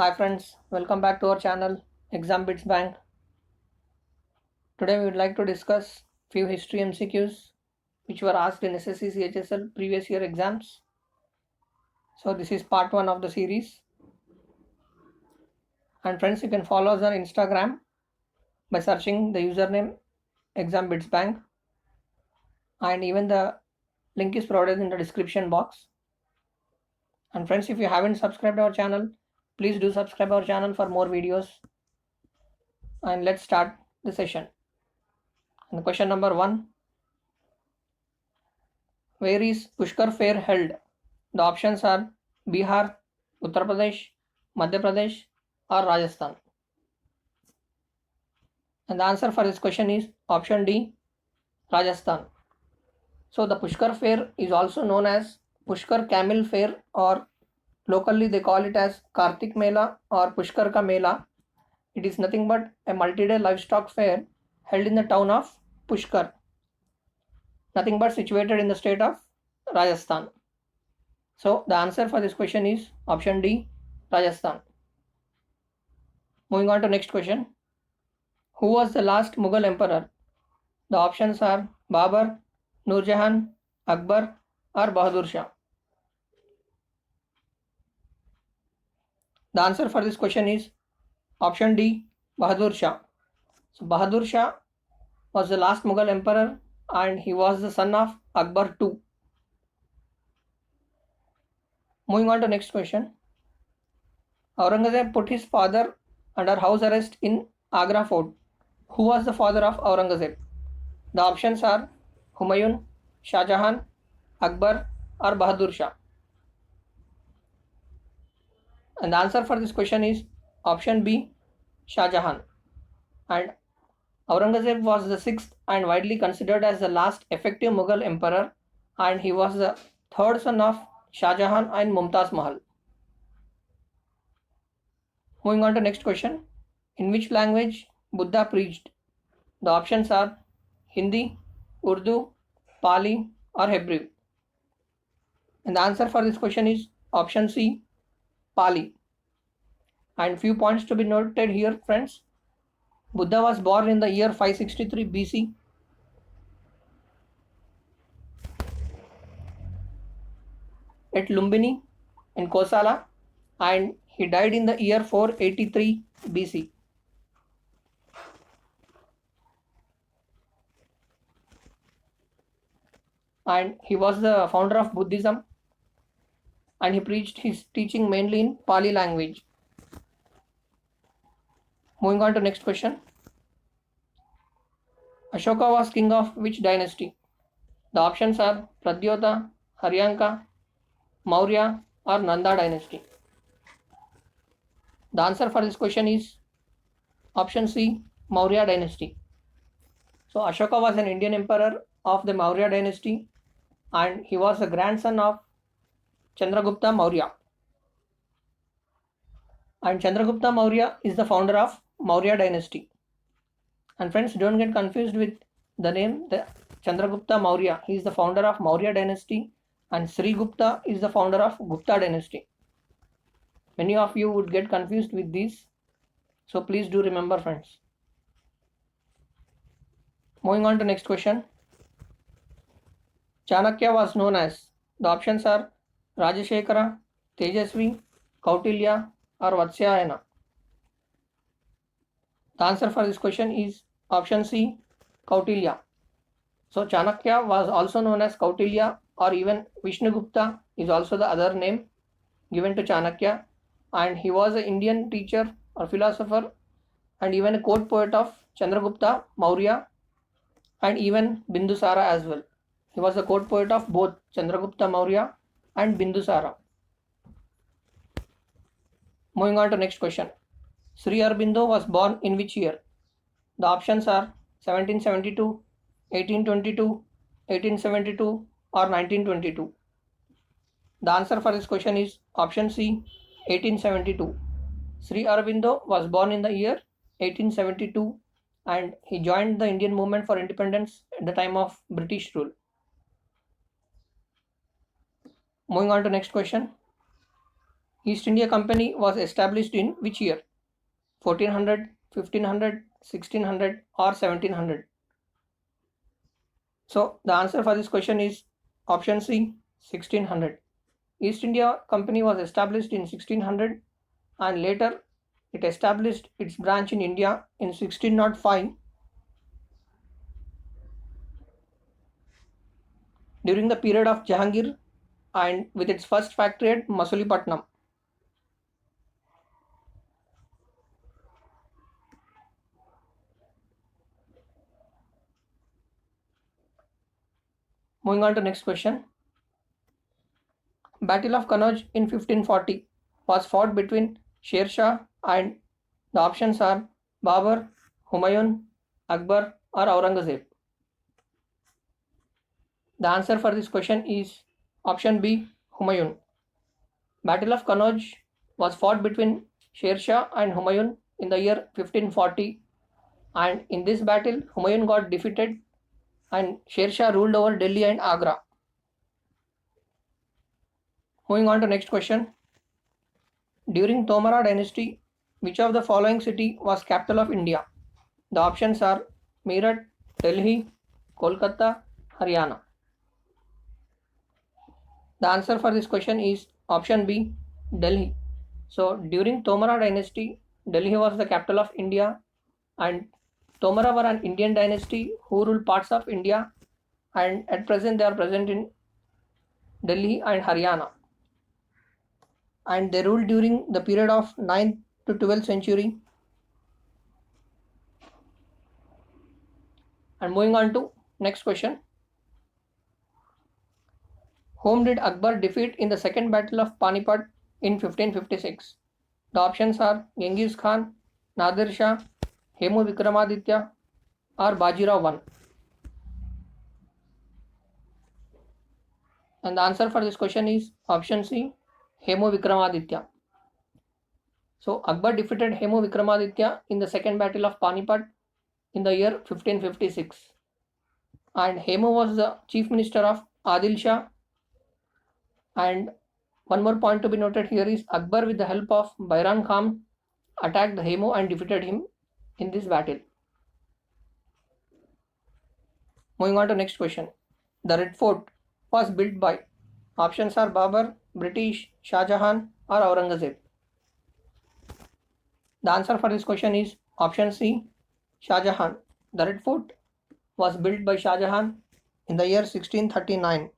Hi friends, welcome back to our channel Exam Bits Bank. Today we would like to discuss few history MCQs which were asked in SSC CHSL previous year exams. So this is part 1 of the series. And friends, you can follow us on Instagram by searching the username Exam Bits Bank, and even the link is provided in the description box. And friends, if you haven't subscribed our channel, please do subscribe our channel for more videos. And let's start the session. And question number 1, where is Pushkar Fair held? The options are Bihar, Uttar Pradesh, Madhya Pradesh, or Rajasthan. And the answer for this question is option D, Rajasthan. So the Pushkar Fair is also known as Pushkar Camel Fair, or locally they call it as Kartik Mela or Pushkar Ka Mela. It is nothing but a multi-day livestock fair held in the town of Pushkar, nothing but situated in the state of Rajasthan. So the answer for this question is option D, Rajasthan. Moving on to next question. Who was the last Mughal emperor? The options are Babur, Nur Jahan, Akbar, or Bahadur Shah. The answer for this question is option D, Bahadur Shah. So Bahadur Shah was the last Mughal emperor and he was the son of Akbar II. Moving on to next question. Aurangzeb put his father under house arrest in Agra fort. Who was the father of Aurangzeb? The options are Humayun, Shah Jahan, Akbar, or Bahadur Shah. And the answer for this question is option B, Shah Jahan. And Aurangzeb was the sixth and widely considered as the last effective Mughal emperor, and he was the third son of Shah Jahan and Mumtaz Mahal. Moving on to next question. In which language Buddha preached? The options are Hindi, Urdu, Pali, or Hebrew. And the answer for this question is option C, Pali. And few points to be noted here, friends. Buddha was born in the year 563 BC. At Lumbini in Kosala, and he died in the year 483 BC. And he was the founder of Buddhism, and he preached his teaching mainly in Pali language. Moving on to next question. Ashoka was king of which dynasty? The options are Pradyota, Haryanka, Maurya, or Nanda dynasty. The answer for this question is option C, Maurya dynasty. So Ashoka was an Indian emperor of the Maurya dynasty, and he was the grandson of Chandragupta Maurya. And Chandragupta Maurya is the founder of Maurya dynasty. And friends, don't get confused with the name. The Chandragupta Maurya, he is the founder of Maurya dynasty, and Sri Gupta is the founder of Gupta dynasty. Many of you would get confused with these, so please do remember, friends. Moving on to next question. Chanakya was known as, the options are Rajashekara, Tejasvi, Kautilya, or Vatsyayana. The answer for this question is option C, Kautilya. So Chanakya was also known as Kautilya, or even Vishnugupta is also the other name given to Chanakya, and he was an Indian teacher or philosopher and even a court poet of Chandragupta Maurya and even Bindusara as well. He was the court poet of both Chandragupta Maurya and Bindusara. Moving on to next question. Sri Aurobindo was born in which year? The options are 1772, 1822, 1872, or 1922. The answer for this question is option C, 1872. Sri Aurobindo was born in the year 1872, and he joined the Indian movement for independence at the time of British rule. Moving on to next question. East India Company was established in which year? 1400, 1500, 1600 or 1700? So the answer for this question is option C, 1600. East India Company was established in 1600 and later it established its branch in India in 1605 during the period of Jahangir and with its first factory at Masulipatnam. Moving on to next question. Battle of Kannauj in 1540 was fought between Sher Shah and the options are Babur, Humayun, Akbar or Aurangzeb. The answer for this question is option B, Humayun. Battle of Kannauj was fought between Sher Shah and Humayun in the year 1540 and in this battle Humayun got defeated and Sher Shah ruled over Delhi and Agra. Moving on to next question. During Tomara dynasty, which of the following city was capital of India? The options are Meerut, Delhi, Kolkata, Haryana. The answer for this question is option B, Delhi. So during Tomara dynasty, Delhi was the capital of India and Tomara were an Indian dynasty who ruled parts of India and at present they are present in Delhi and Haryana. And they ruled during the period of 9th to 12th century. And moving on to next question. Whom did Akbar defeat in the second battle of Panipat in 1556? The options are Genghis Khan, Nadir Shah, Hemu Vikramaditya or Bajirao I. And the answer for this question is option C, Hemu Vikramaditya. So Akbar defeated Hemu Vikramaditya in the second battle of Panipat in the year 1556. And Hemu was the chief minister of Adil Shah. And one more point to be noted here is Akbar with the help of Bairam Khan attacked Hemu and defeated him in this battle. Moving on to next question. The Red Fort was built by options are Babur, British, Shah Jahan or Aurangzeb. The answer for this question is option C, Shah Jahan. The Red Fort was built by Shah Jahan in the year 1639.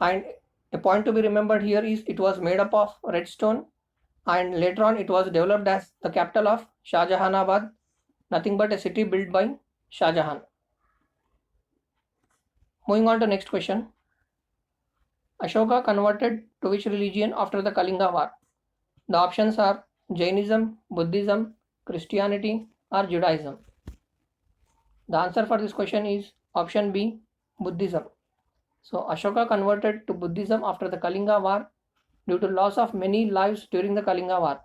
And a point to be remembered here is it was made up of red stone and later on it was developed as the capital of Shah Jahanabad, nothing but a city built by Shah Jahan. Moving on to next question. Ashoka converted to which religion after the Kalinga War? The options are Jainism, Buddhism, Christianity or Judaism. The answer for this question is option B, Buddhism. So Ashoka converted to Buddhism after the Kalinga War due to loss of many lives during the Kalinga War.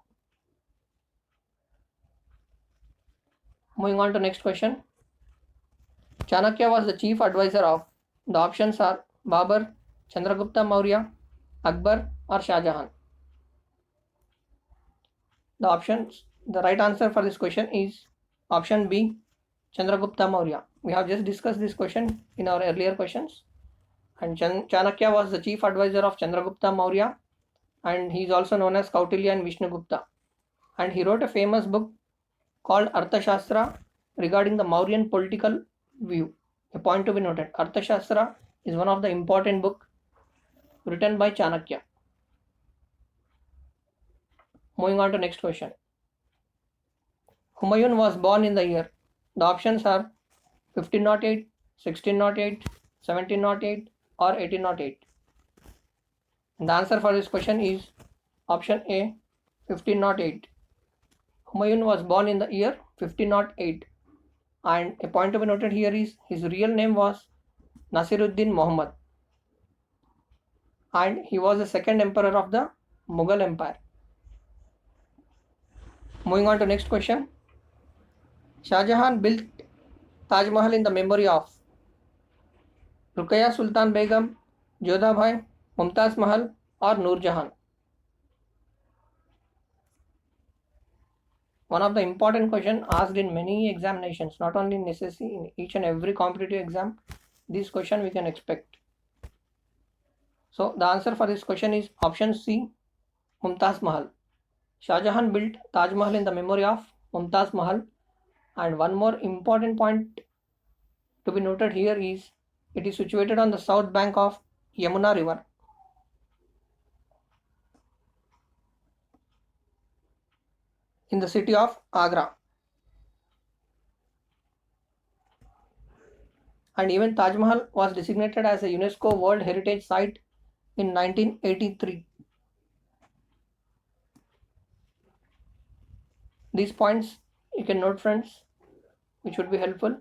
Moving on to next question. Chanakya was the chief advisor of. The options are Babur, Chandragupta Maurya, Akbar or Shah Jahan. The right answer for this question is option B, Chandragupta Maurya. We have just discussed this question in our earlier questions. And Chanakya was the chief advisor of Chandragupta Maurya and he is also known as Kautilya and Vishnugupta. And he wrote a famous book called Arthashastra regarding the Mauryan political view. A point to be noted, Arthashastra is one of the important books written by Chanakya. Moving on to next question. Humayun was born in the year. The options are 1508, 1608, 1708 or 1808. And the answer for this question is option A, 1508. Humayun was born in the year 1508. And a point to be noted here is his real name was Nasiruddin Muhammad. And he was the second emperor of the Mughal Empire. Moving on to next question. Shah Jahan built Taj Mahal in the memory of Ruqayya Sultan Begum, Jodhabhai, Mumtaz Mahal, or Noor Jahan? One of the important question asked in many examinations, not only in SSC, in each and every competitive exam, this question we can expect. So the answer for this question is option C, Mumtaz Mahal. Shah Jahan built Taj Mahal in the memory of Mumtaz Mahal. And one more important point to be noted here is it is situated on the south bank of Yamuna River. In the city of Agra. And even Taj Mahal was designated as a UNESCO World Heritage Site in 1983. These points you can note, friends, which would be helpful.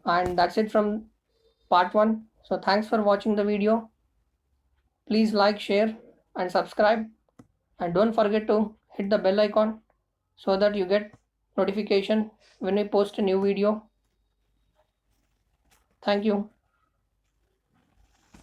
And that's it from part 1. So thanks for watching the video. Please like, share and subscribe, and don't forget to hit the bell icon so that you get notification when we post a new video. Thank you.